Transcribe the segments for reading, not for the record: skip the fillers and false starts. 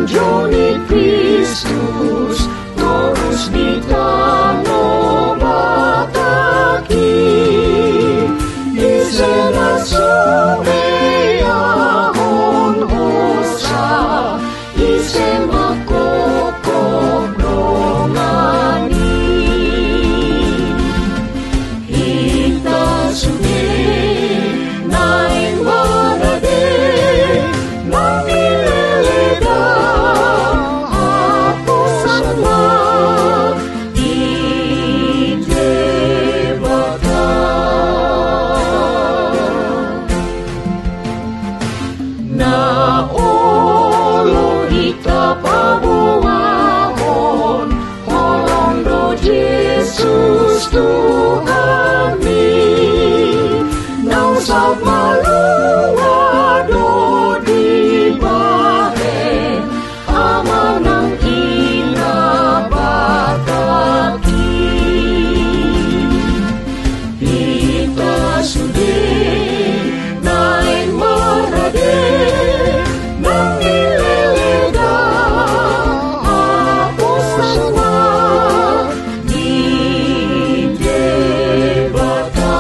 Injil ni Kristus terus ditanam bataki di sana sumeahon hosa isema kokok dongani kita sudah naik barade mamilega aku sama di jebaka na olo kita pabuahon holong do Yesus Tuhan mi na usap maluado di bahe amanang inabataki kita sudah naik marade mengilelega aku sama di jebaka.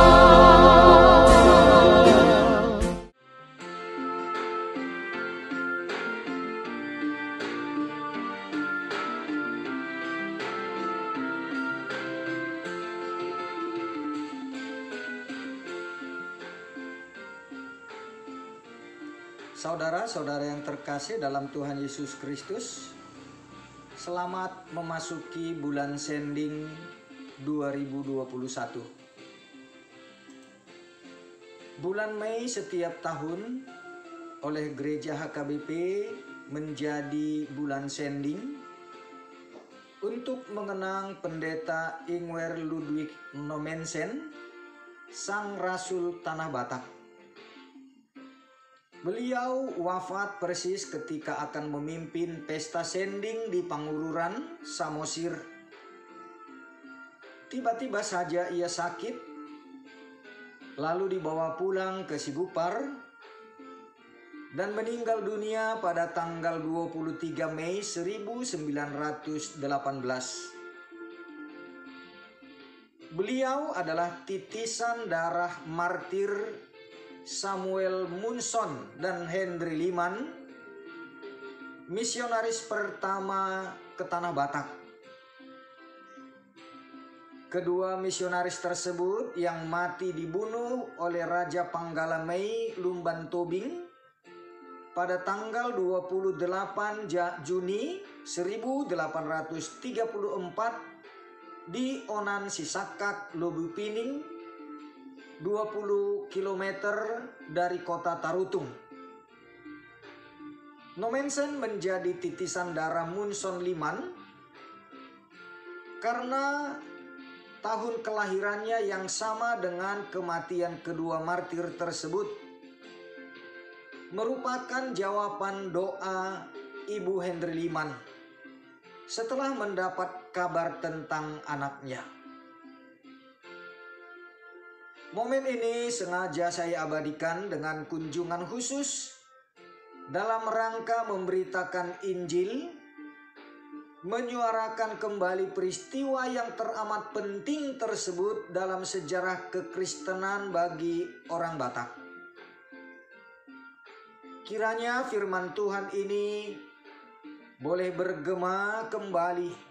Saudara-saudara yang terkasih dalam Tuhan Yesus Kristus, selamat memasuki bulan Sending 2021. Bulan Mei setiap tahun oleh Gereja HKBP menjadi bulan Sending untuk mengenang Pendeta Ingwer Ludwig Nommensen, Sang Rasul Tanah Batak. Beliau wafat persis ketika akan memimpin pesta sending di Pangururan, Samosir. Tiba-tiba saja ia sakit, lalu dibawa pulang ke Sigupar, dan meninggal dunia pada tanggal 23 Mei 1918. Beliau adalah titisan darah martir Samuel Munson dan Henry Liman, misionaris pertama ke Tanah Batak. Kedua misionaris tersebut yang mati dibunuh oleh Raja Panggalamei Lumban Tobing pada tanggal 28 Juni 1834 di Onan Sisakak, Lobupining, 20 km dari kota Tarutung. Nommensen menjadi titisan darah Munson Liman karena tahun kelahirannya yang sama dengan kematian kedua martir tersebut merupakan jawaban doa Ibu Henry Liman setelah mendapat kabar tentang anaknya. Momen ini sengaja saya abadikan dengan kunjungan khusus dalam rangka memberitakan Injil, menyuarakan kembali peristiwa yang teramat penting tersebut dalam sejarah kekristenan bagi orang Batak. Kiranya firman Tuhan ini boleh bergema kembali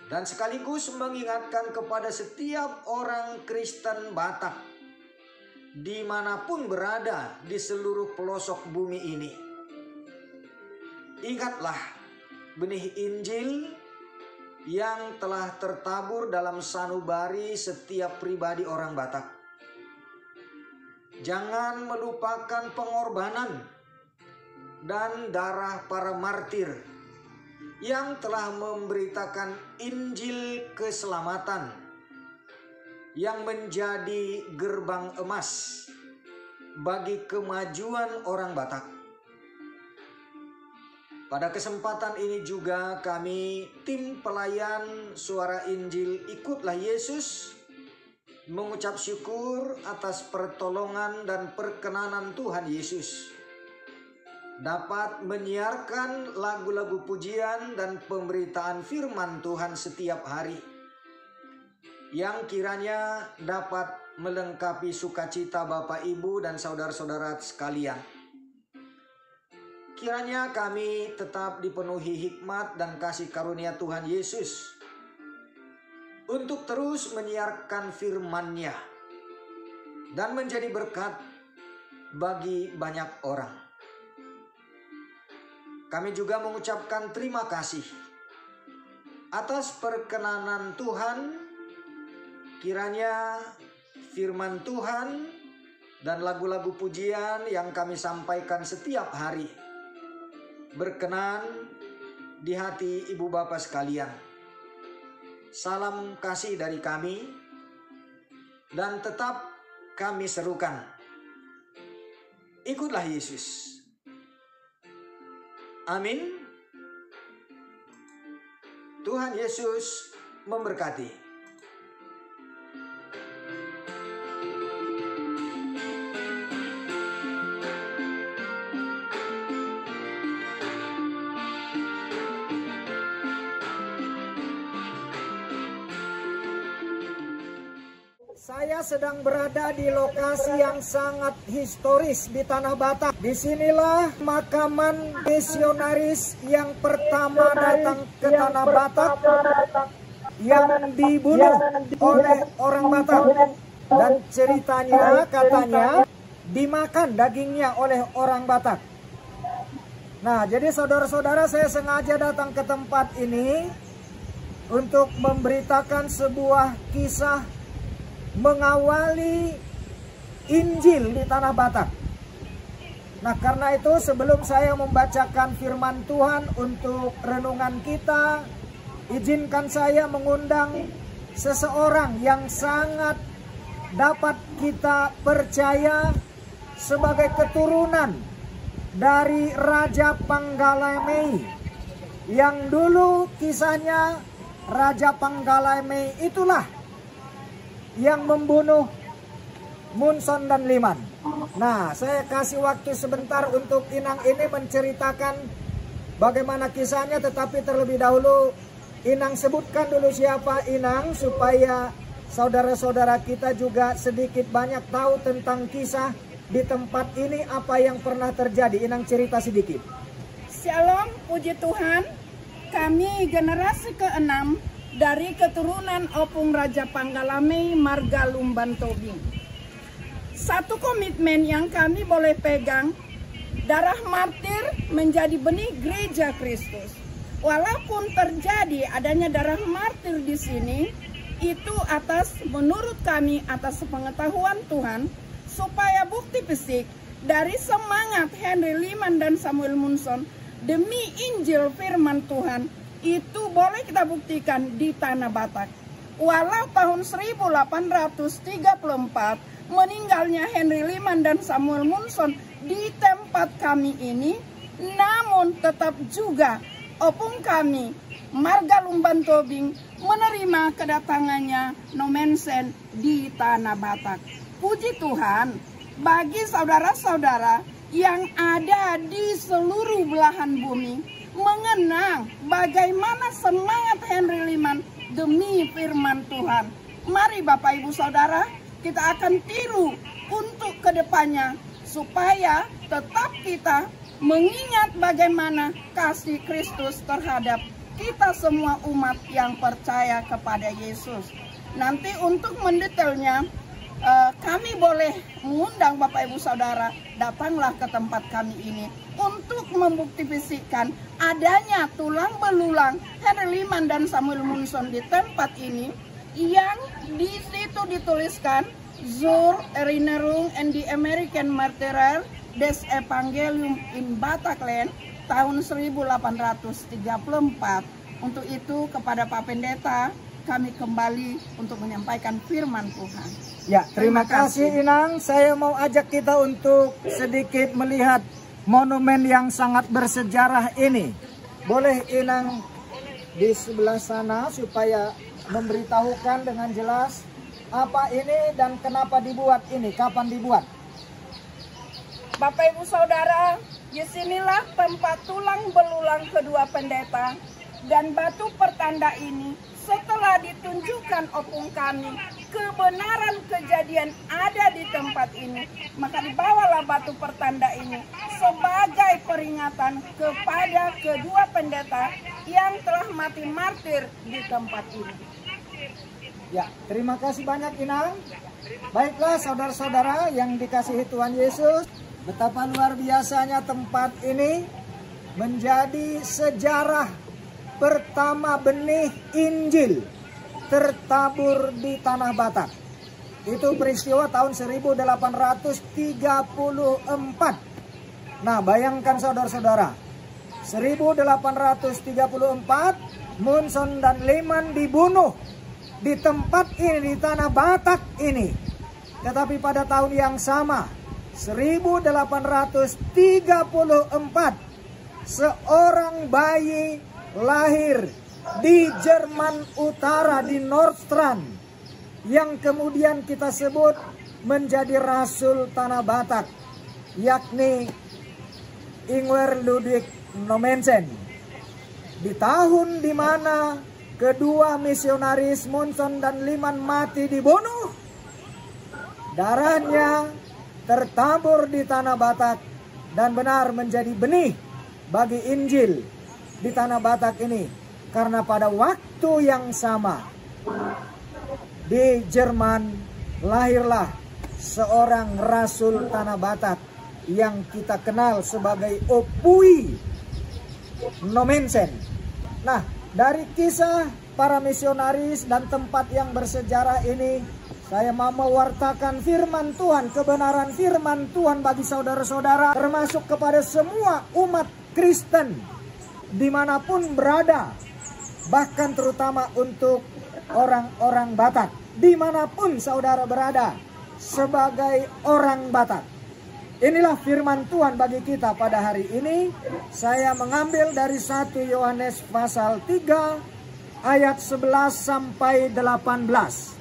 dan sekaligus mengingatkan kepada setiap orang Kristen Batak dimanapun berada di seluruh pelosok bumi ini. Ingatlah benih Injil yang telah tertabur dalam sanubari setiap pribadi orang Batak. Jangan melupakan pengorbanan dan darah para martir yang telah memberitakan Injil keselamatan yang menjadi gerbang emas bagi kemajuan orang Batak. Pada kesempatan ini juga kami tim pelayan Suara Injil Ikutlah Yesus mengucap syukur atas pertolongan dan perkenanan Tuhan Yesus. dapat menyiarkan lagu-lagu pujian dan pemberitaan firman Tuhan setiap hari, yang kiranya dapat melengkapi sukacita Bapak, Ibu, dan saudara-saudara sekalian. Kiranya kami tetap dipenuhi hikmat dan kasih karunia Tuhan Yesus untuk terus menyiarkan firman-Nya dan menjadi berkat bagi banyak orang. Kami juga mengucapkan terima kasih atas perkenanan Tuhan. Kiranya firman Tuhan dan lagu-lagu pujian yang kami sampaikan setiap hari berkenan di hati ibu bapak sekalian. Salam kasih dari kami, dan tetap kami serukan, ikutlah Yesus. Amin. Tuhan Yesus memberkati. Saya sedang berada di lokasi yang sangat historis di Tanah Batak. Disinilah makaman misionaris yang pertama datang ke Tanah Batak, yang dibunuh oleh orang Batak. Dan ceritanya katanya dimakan dagingnya oleh orang Batak. Nah, jadi saudara-saudara, saya sengaja datang ke tempat ini untuk memberitakan sebuah kisah mengawali Injil di Tanah Batak. Nah, karena itu sebelum saya membacakan firman Tuhan untuk renungan kita, izinkan saya mengundang seseorang yang sangat dapat kita percaya sebagai keturunan dari Raja Panggalamei, yang dulu kisahnya Raja Panggalamei itulah yang membunuh Munson dan Liman. Nah, saya kasih waktu sebentar untuk Inang ini menceritakan bagaimana kisahnya, tetapi terlebih dahulu Inang sebutkan dulu siapa Inang, supaya saudara-saudara kita juga sedikit banyak tahu tentang kisah di tempat ini, apa yang pernah terjadi. Inang cerita sedikit. Shalom, puji Tuhan. Kami generasi ke-6 dari keturunan Opung Raja Panggalamei Marga Lumban Tobing. Satu komitmen yang kami boleh pegang, darah martir menjadi benih gereja Kristus. Walaupun terjadi adanya darah martir di sini, itu menurut kami atas pengetahuan Tuhan, supaya bukti fisik dari semangat Henry Liman dan Samuel Munson demi Injil firman Tuhan itu boleh kita buktikan di Tanah Batak. Walau tahun 1834 meninggalnya Henry Liman dan Samuel Munson di tempat kami ini, namun tetap juga opung kami Marga Lumban Tobing menerima kedatangannya Nomensen di Tanah Batak. Puji Tuhan, bagi saudara-saudara yang ada di seluruh belahan bumi mengenang bagaimana semangat Henry Liman demi firman Tuhan. Mari Bapak Ibu Saudara, kita akan tiru untuk kedepannya, supaya tetap kita mengingat bagaimana kasih Kristus terhadap kita semua umat yang percaya kepada Yesus. Nanti untuk mendetailnya, kami boleh mengundang Bapak Ibu Saudara, datanglah ke tempat kami ini untuk membuktikan adanya tulang belulang Henry Liman dan Samuel Munson di tempat ini, yang di situ dituliskan Zur Erinnerung and the American Martyrer des Evangelium in Batakland tahun 1834. Untuk itu kepada Pak Pendeta kami kembali untuk menyampaikan firman Tuhan. Ya, terima kasih Inang. Saya mau ajak kita untuk sedikit melihat monumen yang sangat bersejarah ini. Boleh Inang di sebelah sana supaya memberitahukan dengan jelas apa ini dan kenapa dibuat ini, kapan dibuat. Bapak Ibu Saudara, Disinilah tempat tulang belulang kedua pendeta, dan batu pertanda ini setelah ditunjukkan opung kami kebenaran kejadian ada di tempat ini, maka dibawalah batu pertanda ini sebagai peringatan kepada kedua pendeta yang telah mati martir di tempat ini. Ya, terima kasih banyak Inang. Baiklah saudara-saudara yang dikasihi Tuhan Yesus, betapa luar biasanya tempat ini menjadi sejarah pertama benih Injil tertabur di Tanah Batak. Itu peristiwa tahun 1834. Nah, bayangkan saudara-saudara, 1834 Munson dan Lehman dibunuh di tempat ini, di Tanah Batak ini. Tetapi pada tahun yang sama, 1834, seorang bayi lahir di Jerman Utara, di Nordstrand, yang kemudian kita sebut menjadi Rasul Tanah Batak, yakni Ingwer Ludwig Nommensen. Di tahun di mana kedua misionaris Munson dan Lehman mati dibunuh, darahnya tertabur di Tanah Batak dan benar menjadi benih bagi Injil di Tanah Batak ini. Karena pada waktu yang sama di Jerman lahirlah seorang Rasul Tanah Batak yang kita kenal sebagai Opui Nommensen. Nah, dari kisah para misionaris dan tempat yang bersejarah ini, saya mau mewartakan firman Tuhan, kebenaran firman Tuhan bagi saudara-saudara, termasuk kepada semua umat Kristen dimanapun berada, bahkan terutama untuk orang-orang Batak, dimanapun saudara berada sebagai orang Batak. Inilah firman Tuhan bagi kita pada hari ini. Saya mengambil dari 1 Yohanes pasal 3 ayat 11 sampai 18.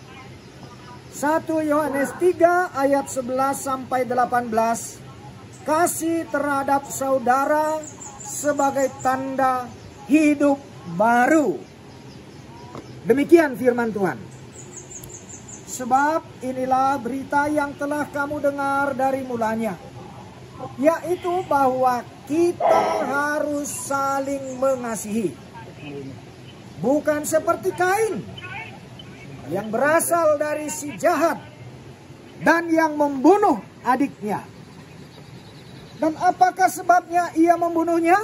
1 Yohanes 3 ayat 11 sampai 18. Kasih terhadap saudara sebagai tanda hidup baru. Demikian firman Tuhan. Sebab inilah berita yang telah kamu dengar dari mulanya, yaitu bahwa kita harus saling mengasihi. Bukan seperti Kain yang berasal dari si jahat dan yang membunuh adiknya. Dan apakah sebabnya ia membunuhnya?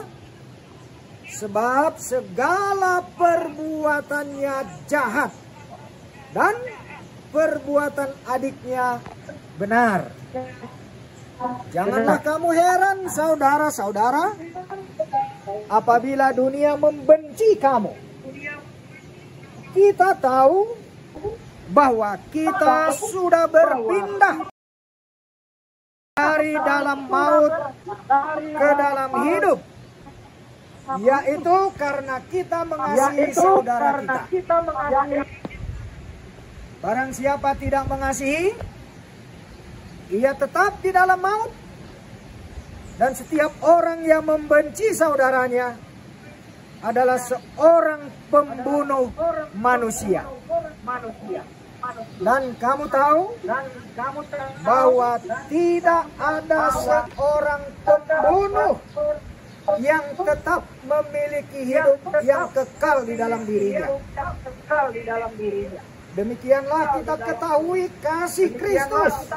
Sebab segala perbuatannya jahat dan perbuatan adiknya benar. Janganlah kamu heran saudara-saudara apabila dunia membenci kamu. Kita tahu bahwa kita sudah berpindah dari dalam maut ke dalam hidup, yaitu karena kita mengasihi saudara kita. Barang siapa tidak mengasihi, ia tetap di dalam maut. Dan setiap orang yang membenci saudaranya adalah seorang pembunuh manusia. Dan kamu tahu bahwa tidak ada seorang pembunuh yang tetap memiliki hidup yang kekal di dalam dirinya. Demikianlah kita ketahui kasih Kristus,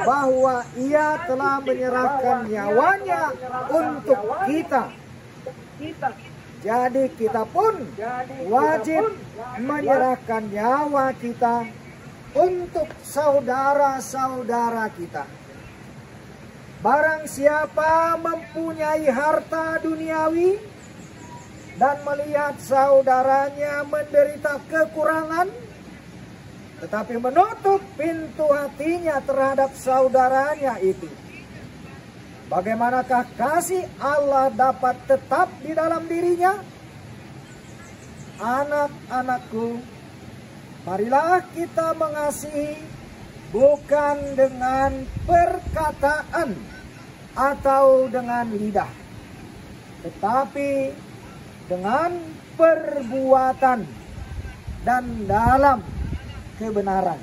bahwa ia telah menyerahkan nyawanya untuk kita. Jadi kita pun wajib menyerahkan nyawa kita untuk saudara-saudara kita. Barang siapa mempunyai harta duniawi dan melihat saudaranya menderita kekurangan, tetapi menutup pintu hatinya terhadap saudaranya itu, bagaimanakah kasih Allah dapat tetap di dalam dirinya? Anak-anakku, marilah kita mengasihi bukan dengan perkataan, atau dengan lidah, tetapi dengan perbuatan dan dalam kebenaran.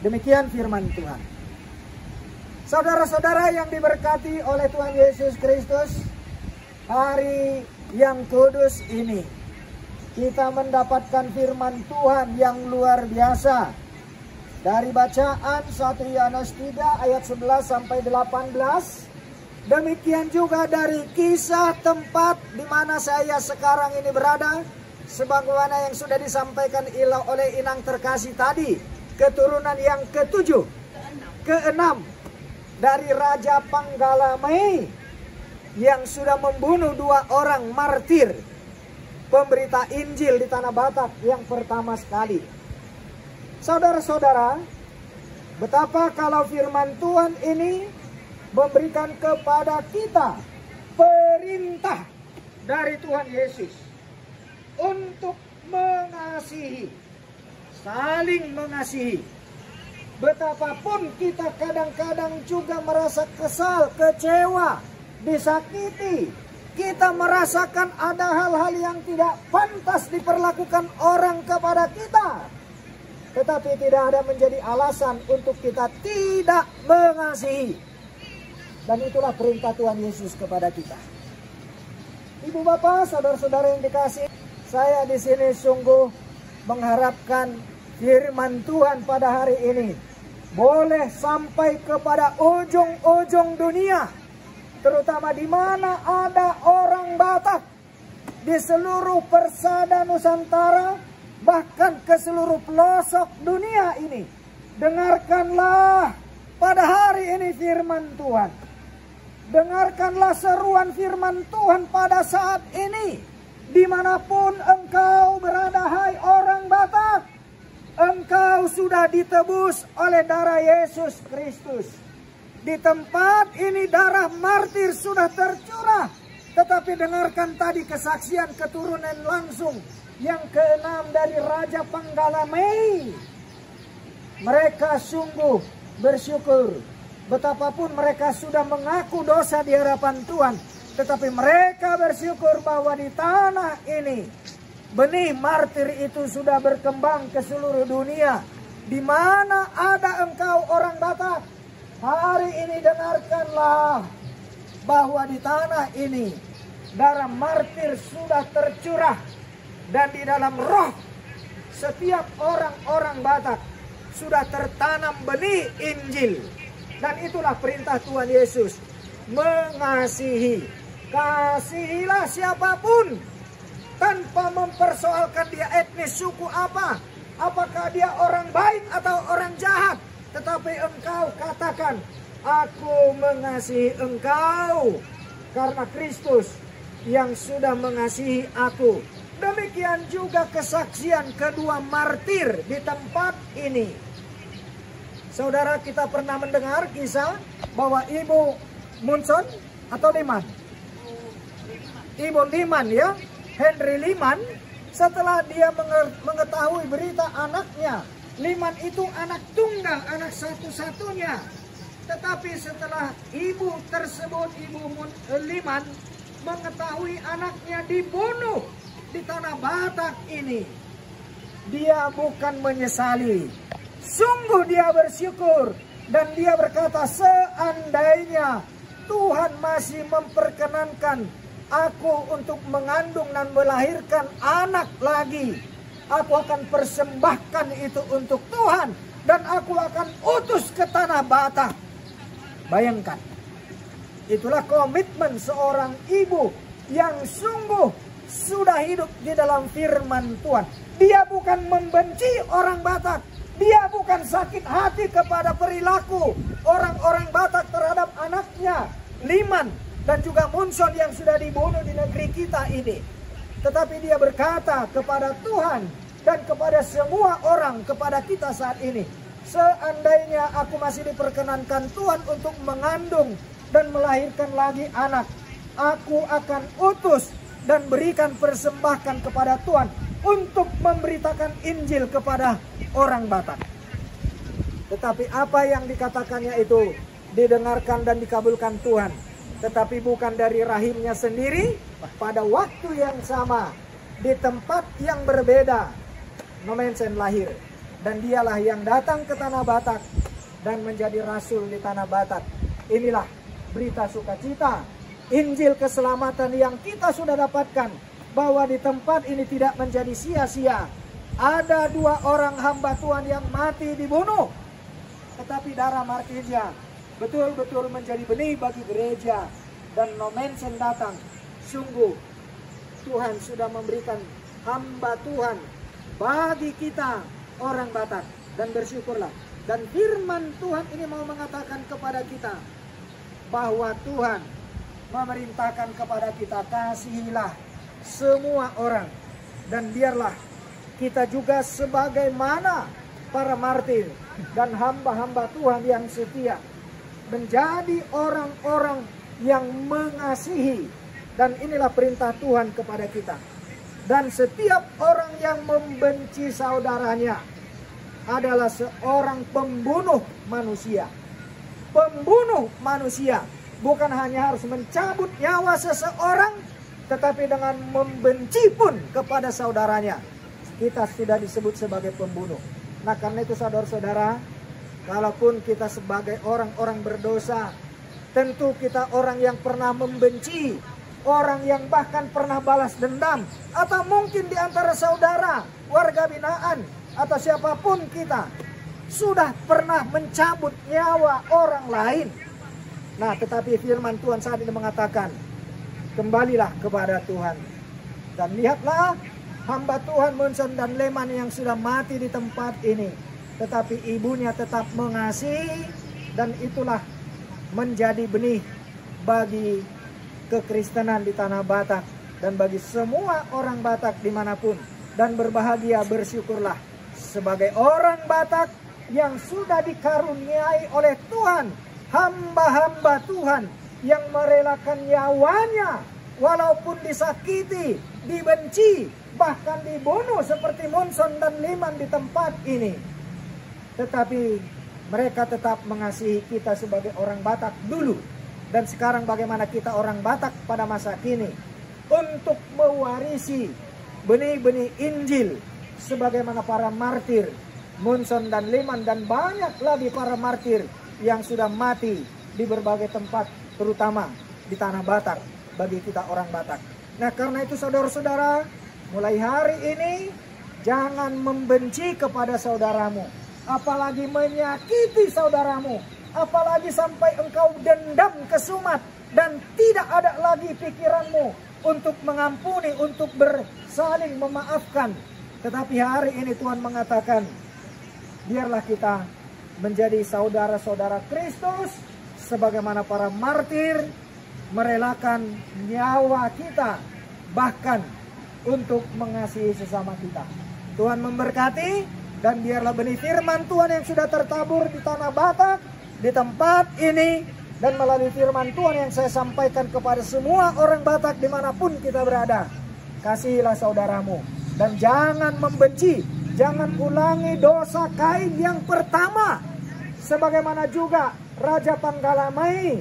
Demikian firman Tuhan. Saudara-saudara yang diberkati oleh Tuhan Yesus Kristus, hari yang kudus ini kita mendapatkan firman Tuhan yang luar biasa. Dari bacaan 1 Yohanes 3 ayat 11 sampai 18. Demikian juga dari kisah tempat di mana saya sekarang ini berada, sebagaimana yang sudah disampaikan oleh inang terkasih tadi, keturunan yang ke-7, ke-6 dari Raja Panggalamai yang sudah membunuh 2 orang martir, pemberita Injil di Tanah Batak yang pertama sekali. Saudara-saudara, betapa kalau firman Tuhan ini memberikan kepada kita perintah dari Tuhan Yesus untuk mengasihi, saling mengasihi. Betapapun kita kadang-kadang juga merasa kesal, kecewa, disakiti, kita merasakan ada hal-hal yang tidak pantas diperlakukan orang kepada kita, tetapi tidak ada menjadi alasan untuk kita tidak mengasihi. Dan itulah perintah Tuhan Yesus kepada kita. Ibu bapak, saudara-saudara yang dikasihi, saya di sini sungguh mengharapkan firman Tuhan pada hari ini boleh sampai kepada ujung-ujung dunia, terutama di mana ada orang Batak di seluruh persada Nusantara, bahkan ke seluruh pelosok dunia ini. Dengarkanlah pada hari ini firman Tuhan. Dengarkanlah seruan firman Tuhan pada saat ini. Dimanapun engkau berada, hai orang Batak, engkau sudah ditebus oleh darah Yesus Kristus. Di tempat ini darah martir sudah tercurah. Tetapi dengarkan tadi kesaksian keturunan langsung yang ke-6 dari Raja Panggalamai. Mereka sungguh bersyukur. Betapapun mereka sudah mengaku dosa di hadapan Tuhan, tetapi mereka bersyukur bahwa di tanah ini benih martir itu sudah berkembang ke seluruh dunia. Di mana ada engkau orang Batak, hari ini dengarkanlah bahwa di tanah ini darah martir sudah tercurah. Dan di dalam roh setiap orang-orang Batak sudah tertanam benih Injil. Dan itulah perintah Tuhan Yesus, mengasihi. Kasihilah siapapun tanpa mempersoalkan dia etnis suku apa, apakah dia orang baik atau orang jahat. Tetapi engkau katakan, aku mengasihi engkau karena Kristus yang sudah mengasihi aku. Demikian juga kesaksian kedua martir di tempat ini. Saudara, kita pernah mendengar kisah bahwa Ibu Munson atau Liman? Ibu Liman ya, Henry Liman, setelah dia mengetahui berita anaknya, Liman itu anak tunggal, anak satu-satunya. Tetapi setelah ibu tersebut, Ibu Liman, mengetahui anaknya dibunuh di Tanah Batak ini, dia bukan menyesali. Sungguh dia bersyukur dan dia berkata, seandainya Tuhan masih memperkenankan aku untuk mengandung dan melahirkan anak lagi, aku akan persembahkan itu untuk Tuhan dan aku akan utus ke Tanah Batak. Bayangkan, itulah komitmen seorang ibu yang sungguh sudah hidup di dalam firman Tuhan. Dia bukan membenci orang Batak. Dia bukan sakit hati kepada perilaku orang-orang Batak terhadap anaknya, Liman, dan juga Munson yang sudah dibunuh di negeri kita ini. Tetapi dia berkata kepada Tuhan dan kepada semua orang, kepada kita saat ini, seandainya aku masih diperkenankan Tuhan untuk mengandung dan melahirkan lagi anak, aku akan utus dan berikan persembahkan kepada Tuhan untuk memberitakan Injil kepada orang Batak. Tetapi apa yang dikatakannya itu didengarkan dan dikabulkan Tuhan. Tetapi bukan dari rahimnya sendiri, pada waktu yang sama, di tempat yang berbeda, Nommensen lahir. Dan dialah yang datang ke tanah Batak dan menjadi rasul di tanah Batak. Inilah berita sukacita, Injil keselamatan yang kita sudah dapatkan, bahwa di tempat ini tidak menjadi sia-sia. Ada 2 orang hamba Tuhan yang mati dibunuh, tetapi darah martirnya betul-betul menjadi benih bagi gereja. Dan Nommensen datang. Sungguh Tuhan sudah memberikan hamba Tuhan bagi kita orang Batak. Dan bersyukurlah. Dan firman Tuhan ini mau mengatakan kepada kita bahwa Tuhan memerintahkan kepada kita, kasihilah semua orang. Dan biarlah kita juga sebagaimana para martir dan hamba-hamba Tuhan yang setia, menjadi orang-orang yang mengasihi. Dan inilah perintah Tuhan kepada kita. Dan setiap orang yang membenci saudaranya adalah seorang pembunuh manusia. Pembunuh manusia bukan hanya harus mencabut nyawa seseorang, tetapi dengan membenci pun kepada saudaranya, kita sudah disebut sebagai pembunuh. Nah, karena itu saudara-saudara, kalaupun kita sebagai orang-orang berdosa, tentu kita orang yang pernah membenci, orang yang bahkan pernah balas dendam, atau mungkin di antara saudara, warga binaan, atau siapapun kita, sudah pernah mencabut nyawa orang lain. Nah, tetapi firman Tuhan saat ini mengatakan, kembalilah kepada Tuhan. Dan lihatlah, hamba Tuhan Munson dan Leman yang sudah mati di tempat ini, tetapi ibunya tetap mengasihi, dan itulah menjadi benih bagi kekristenan di tanah Batak dan bagi semua orang Batak dimanapun. Dan berbahagia, bersyukurlah sebagai orang Batak yang sudah dikaruniai oleh Tuhan, hamba-hamba Tuhan yang merelakan nyawanya walaupun disakiti, dibenci, bahkan dibunuh seperti Munson dan Leman di tempat ini. Tetapi mereka tetap mengasihi kita sebagai orang Batak dulu. Dan sekarang bagaimana kita orang Batak pada masa kini untuk mewarisi benih-benih Injil sebagaimana para martir Munson dan Leman dan banyak lagi para martir yang sudah mati di berbagai tempat, terutama di tanah Batak bagi kita orang Batak. Nah, karena itu saudara-saudara, mulai hari ini jangan membenci kepada saudaramu, apalagi menyakiti saudaramu, apalagi sampai engkau dendam kesumat dan tidak ada lagi pikiranmu untuk mengampuni, untuk bersaling memaafkan. Tetapi hari ini Tuhan mengatakan, biarlah kita menjadi saudara-saudara Kristus sebagaimana para martir merelakan nyawa kita bahkan untuk mengasihi sesama kita. Tuhan memberkati, dan biarlah benih firman Tuhan yang sudah tertabur di tanah Batak, di tempat ini, dan melalui firman Tuhan yang saya sampaikan kepada semua orang Batak dimanapun kita berada, kasihilah saudaramu dan jangan membenci, jangan ulangi dosa Kain yang pertama, sebagaimana juga Raja Panggalamai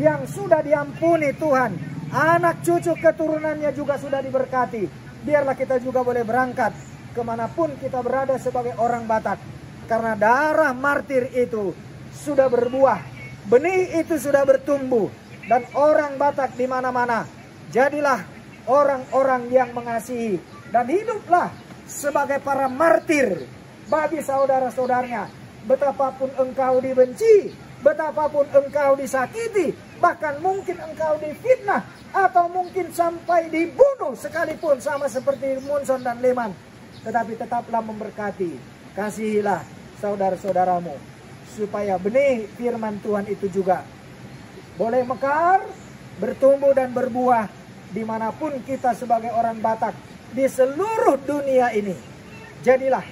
yang sudah diampuni Tuhan, anak cucu keturunannya juga sudah diberkati. Biarlah kita juga boleh berangkat kemanapun kita berada sebagai orang Batak, karena darah martir itu sudah berbuah, benih itu sudah bertumbuh, dan orang Batak di mana-mana jadilah orang-orang yang mengasihi dan hiduplah sebagai para martir bagi saudara-saudaranya. Betapapun engkau dibenci, betapapun engkau disakiti, bahkan mungkin engkau difitnah atau mungkin sampai dibunuh sekalipun sama seperti Munson dan Leman, tetapi tetaplah memberkati, kasihilah saudara-saudaramu, supaya benih firman Tuhan itu juga boleh mekar, bertumbuh dan berbuah dimanapun kita sebagai orang Batak di seluruh dunia ini. Jadilah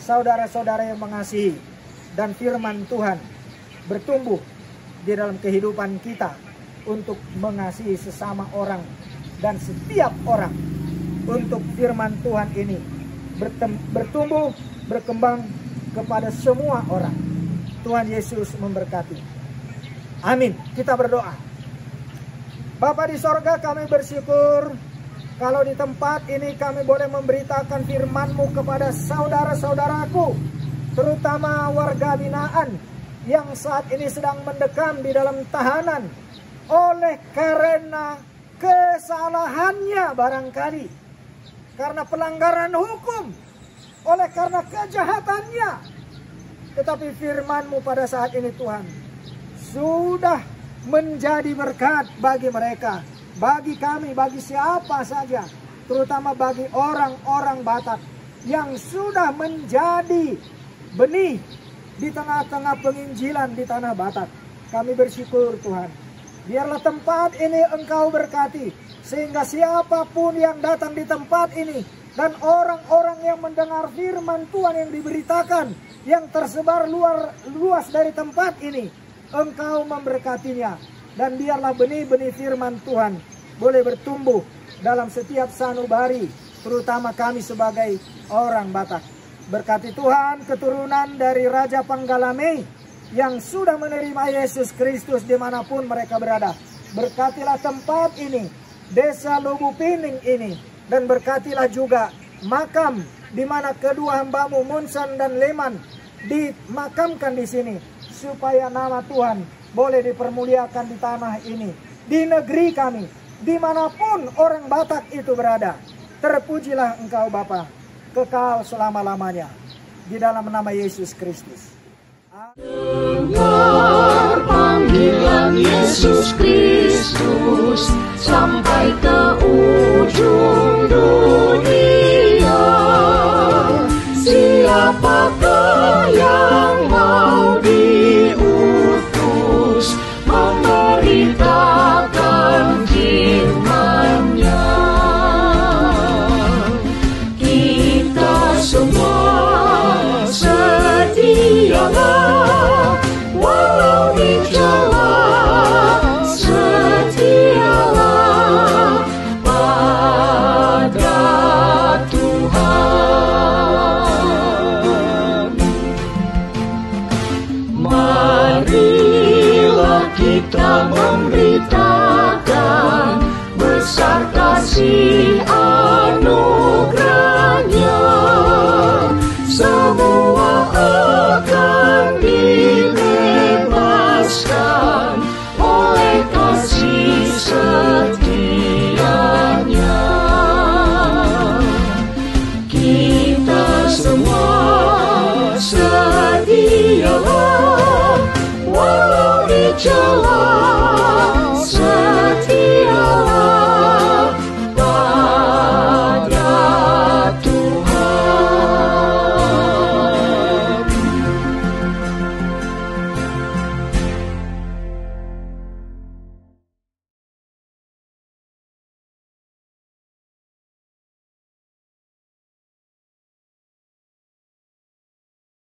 saudara-saudara yang mengasihi, dan firman Tuhan bertumbuh di dalam kehidupan kita untuk mengasihi sesama orang dan setiap orang, untuk firman Tuhan ini bertumbuh, berkembang kepada semua orang. Tuhan Yesus memberkati. Amin. Kita berdoa. Bapa di sorga, kami bersyukur kalau di tempat ini kami boleh memberitakan firman-Mu kepada saudara-saudaraku, terutama warga binaan yang saat ini sedang mendekam di dalam tahanan oleh karena kesalahannya barangkali, karena pelanggaran hukum, oleh karena kejahatannya. Tetapi firman-Mu pada saat ini Tuhan sudah menjadi berkat bagi mereka, bagi kami, bagi siapa saja, terutama bagi orang-orang Batak yang sudah menjadi benih di tengah-tengah penginjilan di tanah Batak. Kami bersyukur Tuhan, biarlah tempat ini Engkau berkati, sehingga siapapun yang datang di tempat ini dan orang-orang yang mendengar firman Tuhan yang diberitakan, yang tersebar luas dari tempat ini, Engkau memberkatinya. Dan biarlah benih-benih firman Tuhan boleh bertumbuh dalam setiap sanubari, terutama kami sebagai orang Batak. Berkati Tuhan keturunan dari Raja Panggalame yang sudah menerima Yesus Kristus dimanapun mereka berada. Berkatilah tempat ini, desa Lubu Pining ini, dan berkatilah juga makam di mana kedua hamba-Mu Munson dan Leman dimakamkan di sini, supaya nama Tuhan boleh dipermuliakan di tanah ini, di negeri kami, dimanapun orang Batak itu berada. Terpujilah Engkau Bapa, kekal selama-lamanya, di dalam nama Yesus Kristus. Dengar panggilan Yesus Kristus sampai ke ujung dunia. Siapakah yang mau diutus memberitakan firman-Nya? Kita semua sedialah, walau dicela, setialah pada Tuhan. Marilah kita memberitakan besar kasih anugerah-Nya. Semua akan dibebaskan oleh kasih setia-Nya. Kita semua sedialah, walau dicela,